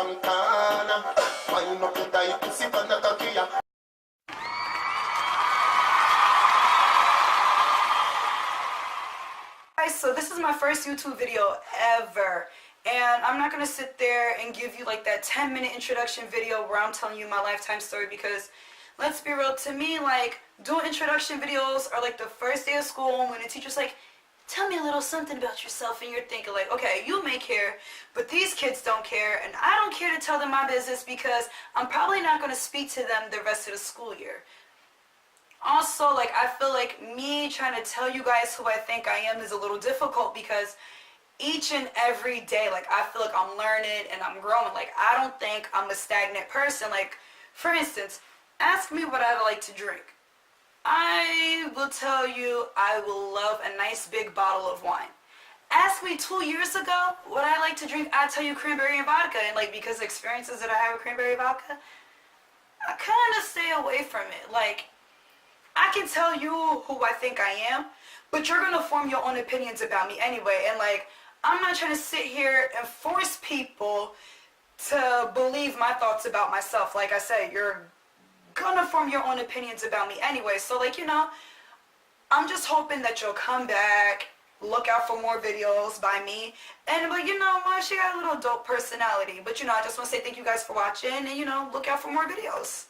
Guys, so this is my first YouTube video ever, and I'm not gonna sit there and give you like that 10-minute introduction video where I'm telling you my lifetime story, because let's be real, to me, like, doing introduction videos are like the first day of school when the teacher's like, tell me a little something about yourself, and you're thinking like, okay, you may care, but these kids don't care, and I don't care to tell them my business because I'm probably not going to speak to them the rest of the school year. Also, like, I feel like me trying to tell you guys who I think I am is a little difficult, because each and every day, like, I feel like I'm learning and I'm growing. Like, I don't think I'm a stagnant person. Like, for instance, ask me what I like to drink. I will tell you I will love a nice big bottle of wine. Ask me 2 years ago what I like to drink, I tell you cranberry and vodka. And like, because of experiences that I have with cranberry vodka, I kind of stay away from it. Like, I can tell you who I think I am, but you're going to form your own opinions about me anyway. And like, I'm not trying to sit here and force people to believe my thoughts about myself. Like I said, you're gonna form your own opinions about me anyway. So like, you know, I'm just hoping that you'll come back, look out for more videos by me, and but you know what, she got a little dope personality. But you know, I just want to say thank you guys for watching, and you know, look out for more videos.